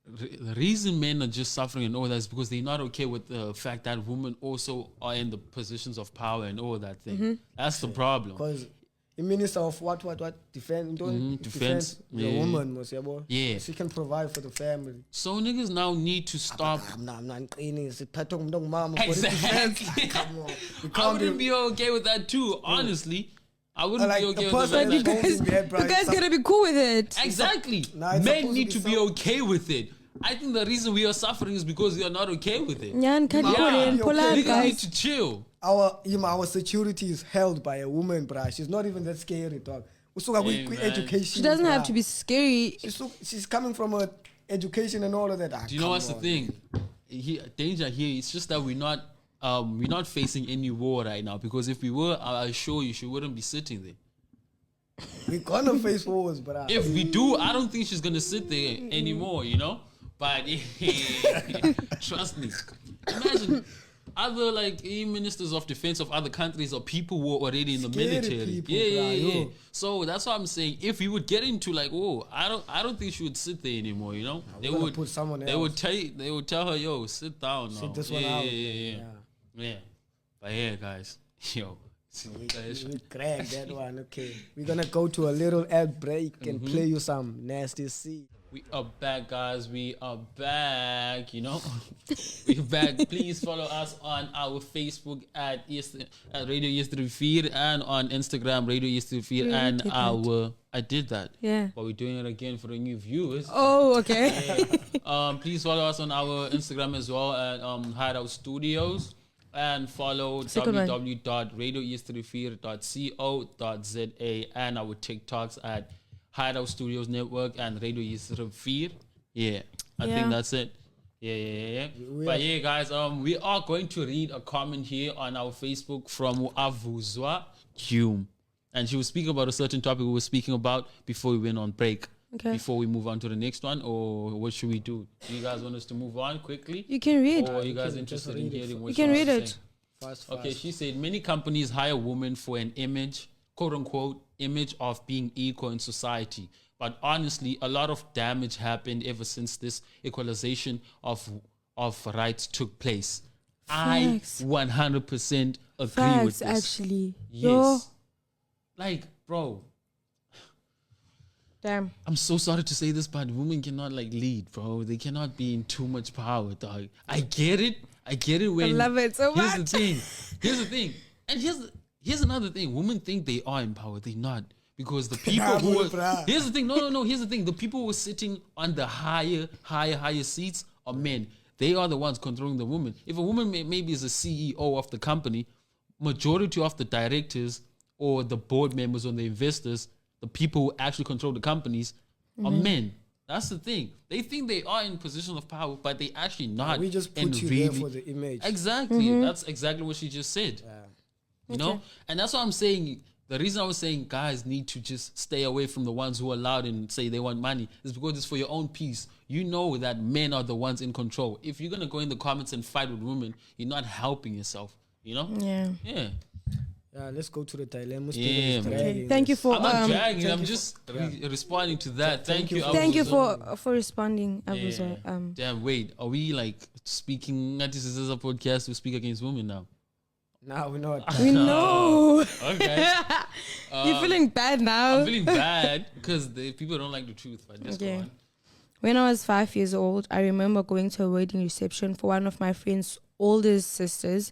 the reason men are just suffering and all that is because they're not okay with the fact that women also are in the positions of power and all that thing. Mm-hmm. That's the problem. Because the minister of what defense, defense, the yeah. woman, must Yeah. she can provide for the family. So niggas now need to stop. I'm not cleaning. Mama for the defense. Exactly. Come on, you I can't wouldn't be okay with that too. Honestly, I wouldn't Like, be the okay person with that that. you guys- You guys gotta be cool with it. Exactly. Nah, it's Men supposed need to to be be some- okay with it. I think the reason we are suffering is because we are not okay with it. Nyan, can you Yeah. pull in? Be Pull okay. out, Niggas need guys. to chill. Our security is held by a woman, bruh. She's not even that scary, dog. Usuka Hey, with man. education. She doesn't have bruh. to be scary. She's coming from a education and all of that. Do you know what's the thing? Danger here. It's just that we're not facing any war right now. Because if we were, I assure you, she wouldn't be sitting there. We're gonna face wars, bruh. If we do, I don't think she's gonna sit there anymore. You know. But trust me. Imagine other like ministers of defense of other countries or people who are already in the Scary military. people, Yeah. bruh, yo. So that's what I'm saying. If we would get into like, oh, I don't think she would sit there anymore. You know, we're gonna put someone They else. would tell her, yo, sit down now. Sit this one yeah, out. Yeah. But yeah, guys, yo. We crack that one. Okay, we're gonna go to a little ad break and play you some nasty C. We are back, guys. We are back. You know, we're back. Please follow us on our Facebook at Radio Yesterday Feed and on Instagram Radio Yesterday Feed and did I did that. Yeah. But we're doing it again for the new viewers. Oh, okay. Please follow us on our Instagram as well at Hideout Studios. And follow Second one. www.radioyesterday.co.za and our TikToks at Hideout Studios Network and Radio Yesterday. Yeah, I think Yeah. that's it. Yeah. But yeah, guys, we are going to read a comment here on our Facebook from Avuzwa Hume. And she was speaking about a certain topic we were speaking about before we went on break. Okay. Before we move on to the next one, or what should we do? Do you guys want us to move on quickly? You can read. Or are you guys can interested just in read it hearing what You she can has read to it. say? Fast. Okay, she said many companies hire women for an image, quote unquote, image of being equal in society. But honestly, a lot of damage happened ever since this equalization of rights took place. Facts. I 100% agree with Facts, this. actually. Yes. Yo, Like, bro, damn. I'm so sorry to say this, but women cannot like lead, bro. They cannot be in too much power, dog. I get it when love it so Here's much. Here's the thing. And here's another thing. Women think they are in power. They're not. Because the people who are, bruh. here's the thing. No. Here's the thing. The people who are sitting on the higher seats are men. They are the ones controlling the woman. If a woman maybe is a CEO of the company, majority of the directors or the board members or the investors, the people who actually control the companies are men. That's the thing. They think they are in position of power, but they actually not. We just put and you there for the image. Exactly. That's exactly what she just said. You know? And that's what I'm saying. The reason I was saying guys need to just stay away from the ones who are loud and say they want money is because it's for your own peace. You know that men are the ones in control. If you're going to go in the comments and fight with women, you're not helping yourself, you know? Yeah. Yeah. Yeah, let's go to the dilemma. Yeah, man. Okay. Thank you for I'm not dragging, I'm just responding to that. Thank you. thank you Abuzo. for responding, Yeah. Abuzo. Damn, wait, are we like speaking, this is a podcast to speak against women now? Now we're not. We know. Okay. You're feeling bad now. I'm feeling bad because people don't like the truth, but just go Okay. on. When I was 5 years old, I remember going to a wedding reception for one of my friend's oldest sisters.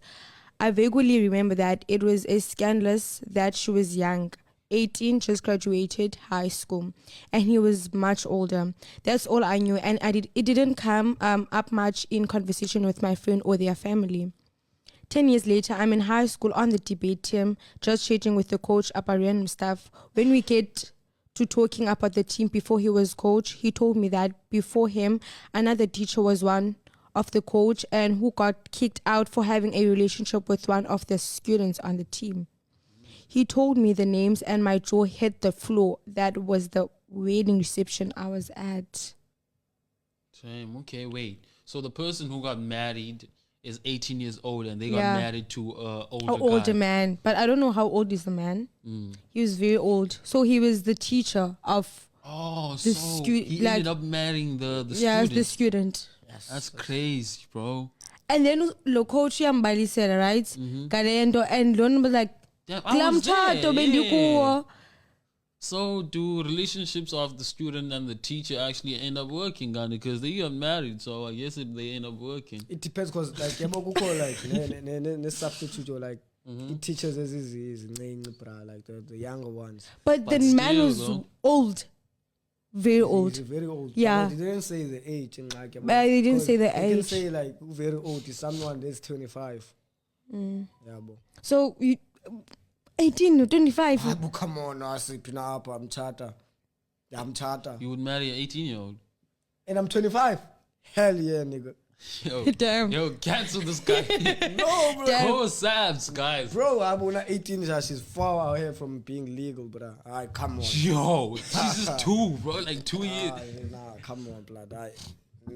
I vaguely remember that it was a scandalous that she was young, 18, just graduated high school, and he was much older. That's all I knew, and it didn't come up much in conversation with my friend or their family. 10 years later, I'm in high school on the debate team, just chatting with the coach about random stuff. When we get to talking about the team before he was coach, he told me that before him, another teacher was one of the coach and who got kicked out for having a relationship with one of the students on the team. He told me the names and my jaw hit the floor. That was the wedding reception I was at. Damn, okay, wait. So the person who got married is 18 years old and they got Yeah. married to an older An older guy. man, but I don't know how old is the man. He was very old. So he was the teacher of, Oh, The so stu- he like- ended up marrying the yeah, student. the student. That's crazy, bro. And then lo coach yambalisela, right? Galento, and Lon was like, Damn, I was there, "Klamchato yeah. bendikuwo." So do relationships of the student and the teacher actually end up working, Ghana? Because they got married, so I guess they end up working. It depends because like yabo kukho like ne substitute or like the teachers is bra like the younger ones. But the But man still, was though. old, very He's old. very old. Yeah. But they didn't say the age. But they didn't say the They can age. say like very old is someone that's 25. Yeah, bo. So you, 18 or 25. Abu, come on, asiphi na apha amthatha. Yamthatha. You would marry an 18-year-old. And I'm 25. Hell yeah, nigga. Yo, Damn. yo, cancel this guy. No, bro. Damn. Go Sabs, guys. Bro, I'm 18, she's far out here from being legal, bro. Alright, come on. Yo, Jesus, 2, bro. Like 2 years. Nah, come on, blood.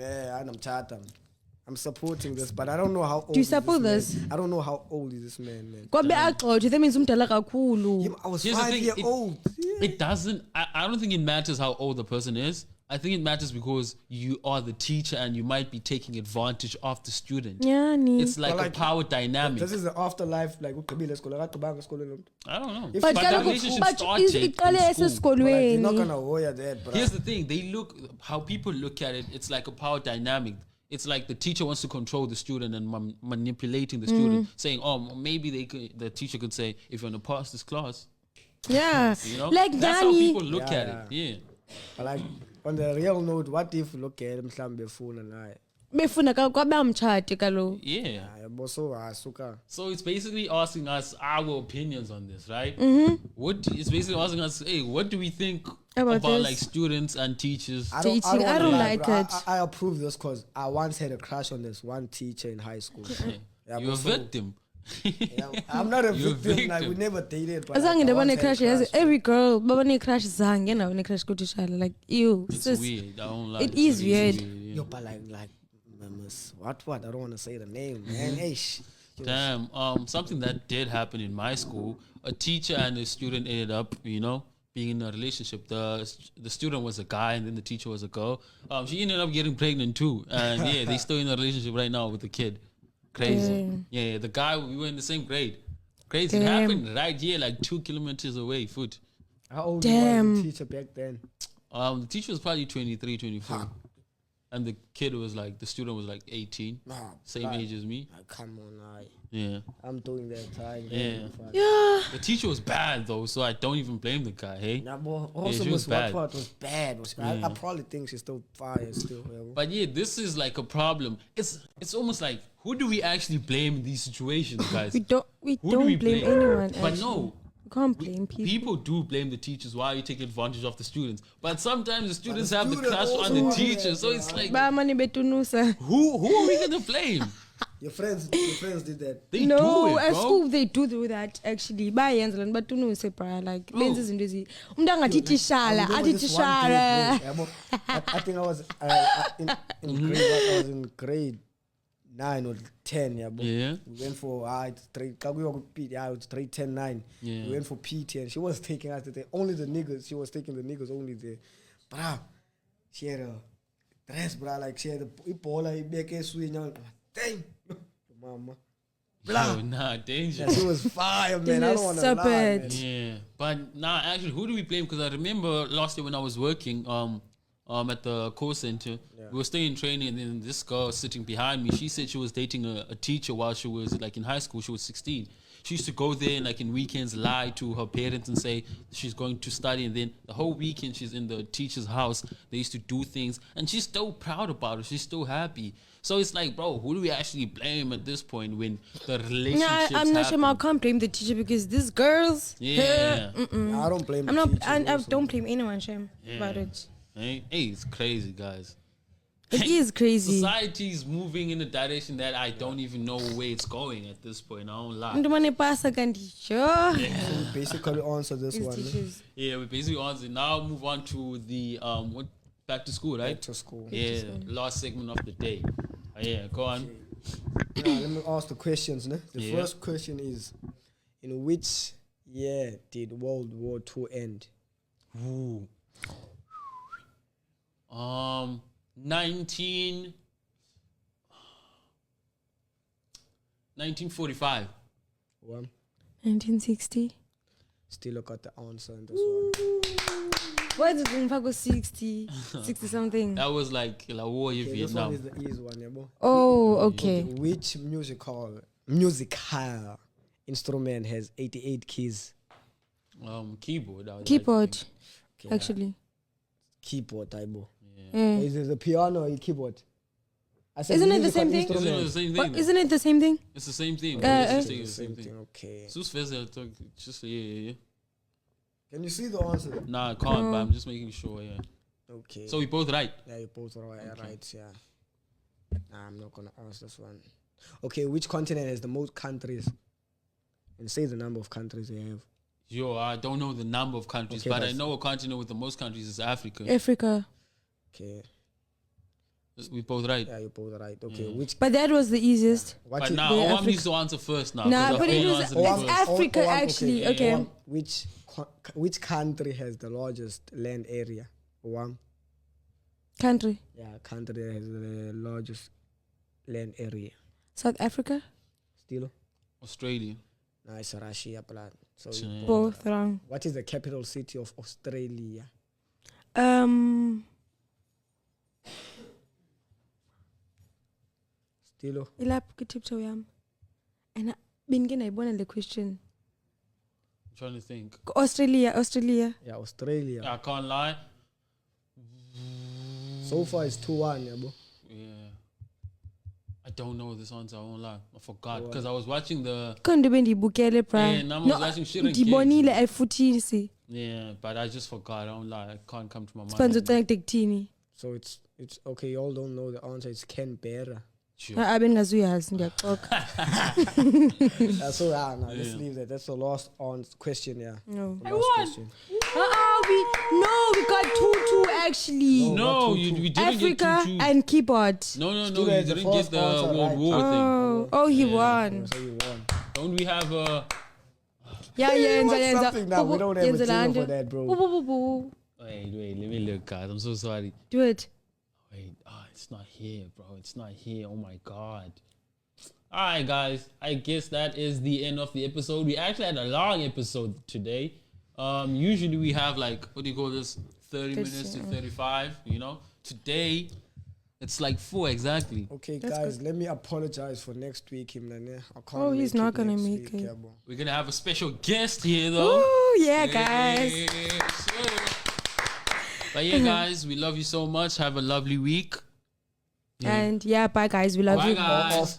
I'm Chatham. I'm supporting this, but I don't know how old. Do you is support this? this? Man. I don't know how old is this man. Kwabe axotshe, that means umdala kakhulu. Yeah, I was Here's the 5 thing, years old. Yeah. It doesn't, I don't think it matters how old the person is. I think it matters because you are the teacher and you might be taking advantage of the student. Yeah, ni. It's like, But like, a power dynamic. This is the afterlife, like ugqibile isikole akagqibanga esikolweni. I don't know. If But she- the kaloku- relationship but started iqale in school. But like, you're not esesikolweni. gonna hire that, bro. Here's the thing, they look, how people look at it, it's like a power dynamic. It's like the teacher wants to control the student and manipulating the student, saying, oh, maybe the teacher could say, if you want to pass this class, Yeah. you know? Like That's how people Dani. look Yeah, at it. Yeah. But like on the real note, what if look at mhlambe efuna naye? Befuna kwabe amtshati kaloku. Yeah. Yabo so asuka. So it's basically asking us our opinions on this, right? It's basically asking us, hey, what do we think About about this? like students and teachers? Dating, I don't wanna like bro. it. I approve this because I once had a crush on this one teacher in high school. Yeah, You're a but so- victim. Yeah, I'm not a You're a victim. Like we victim. never dated. But Azange like, I ndabone once had a crush yazi crush. every girl babane crush zange nawo ne crush kutishala like ew. It's sis. weird. I don't like It is weird. yeah. Yo, but like what? I don't want to say the name, man. Hey, Damn. Something that did happen in my school. A teacher and a student ended up, being in a relationship. The student was a guy and then the teacher was a girl. She ended up getting pregnant too, and yeah, they still in a relationship right now with the kid. Crazy. Damn. Yeah, the guy, we were in the same grade. Crazy. It Damn. happened right here, like 2 kilometers away. Foot. How old Damn. was the teacher back then? The teacher was probably 23, 24. And the kid was like, the student was like 18. Nah, Same God. age as me. Come on, Yeah. I'm doing that time. Yeah. Yeah. The teacher was bad though, so I don't even blame the guy, hey? Nah, but Yeah, also she was was bad. what was bad. I probably think she's still fire still. Yeah. But yeah, this is like a problem. It's almost like, who do we actually blame in these situations, guys? We don't Who do we blame blame? anyone. But actually. no, You can't blame people. people do blame the teachers. Why are you taking advantage of the students? But sometimes the students the have the student crush on also the do teacher, that, so it's like, Ba mani betunusa. who are we gonna blame? Your friends did that. They no, do it, at bro. school they do that actually. Bayenza lento but unuse bra like benza izinto ezi. Umuntu angathi I tishala, remember athi this one day, tishala. bro, yabo. I think I was in grade 9 or 10, yeah, Yeah. We went for it's grade 10, 9. Yeah. We went for PT and she was taking us there. Only the niggas. She was taking the niggas only there. Bruh, she had a dress, bruh, like she had a ipola, ibeke swing. Dang, mama. Yo, nah, danger. Yeah, she was fire, man. I don't want to Stop lie, it. man. Yeah, but nah, actually, who do we blame? Because I remember last year when I was working at the call center, we were still in training, and then this girl sitting behind me, she said she was dating a teacher while she was like in high school. She was 16. She used to go there and like in weekends lie to her parents and say she's going to study, and then the whole weekend she's in the teacher's house. They used to do things, and she's still proud about it. She's still happy. So it's like, bro, who do we actually blame at this point when the relationships I'm not sure I happen? can't blame the teacher because these girls. Yeah. I don't blame I'm the not. teachers I also. don't blame anyone, Shem, about Yeah. it. Hey, it's crazy, guys. It is crazy. Society is moving in a direction that I don't even know where it's going at this point. I don't lie. Umuntu mane pasa kanti sure. We basically answer this These one. teachers. Yeah, we basically answered. Now move on to the back to school, right? Back to school. Yeah, last segment of the day. Yeah, go on. Now, let me ask the questions. Ne? The Yeah. first question is, in which year did World War II end? Ooh. 1945. One. 1960. Still got the answer in this one. Why did it go 60? 60 something. That was like La War in Okay, this one Vietnam. is the easy one, yeah, boy. Oh, okay. Which musical instrument has 88 keys? Keyboard. I would like to Keyboard, think. Okay, actually. keyboard, Taibo. Yeah. Is it the piano or keyboard? I said Isn't it the musical same thing? Isn't it the instrument. same But thing? isn't it the same thing? It's the same thing. Uh, It's It's the same thing. Okay. Sus Vezel talk just yeah. Can you see the answer? Nah, I can't, but I'm just making sure, yeah. Okay. So we both right. yeah, you both are right. Yeah. Nah, I'm not gonna ask this one. Okay, which continent has the most countries? And say the number of countries they have. Yo, I don't know the number of countries, Okay, but I that's- know a continent with the most countries is Africa. Africa. Okay. We both right. Yeah, you're both right. Okay, which But that was the easiest. what But is now, the Owam Africa- needs to answer first now. Nah, 'cause but I've it was- answered it's first. Africa, actually, okay. Which country has the largest land area? One. Country. Yeah, country that has the largest land area. South Africa. Still, Australia. nice Russia, plan. So, Yeah. Both wrong. what is the capital city of Australia? Still, Ilapho kutiptoe yami. And bengingayibona le question. I'm trying to think. Australia. yeah, Australia. I can't lie. So far, it's 2-1, yeah, bro. Yeah. I don't know this answer, I won't lie. I forgot. Because I was watching the. Konke bendiyibukele bra. And I was watching Shit and ndibonile ayifutisi. Yeah, but I just forgot. I don't lie. I can't come to my mind. Spanzo tsangi kuthini. So it's okay. You all don't know the answer. It's Canberra. Sure. Abengazuyazi ndiyaxoka. So let's leave that. That's the last question. Yeah. No. The last question. We got 2-2 actually. No, What, we didn't Africa get 2-2. and keyboard. No, Still you had the didn't get first the answer World right. War thing. He won. So you won. Don't we have a. Yeah, What's something now? We don't have a jingle for that, bro. Wait, let me look, guys. I'm so sorry. Do it. Wait, it's not here, bro. It's not here. Oh my god. All right, guys. I guess that is the end of the episode. We actually had a long episode today. Usually we have like, what do you call this? 30 minutes to 35. You know, today it's like 4 exactly. Okay, That's guys, let me apologize for next week. I can't Oh, he's make not it gonna next make week, it. yeah, bro. We're gonna have a special guest here, though. Oh yeah, guys. Yeah, sure. But yeah, guys, we love you so much. Have a lovely week. And yeah, bye guys. We love Bye, you. guys.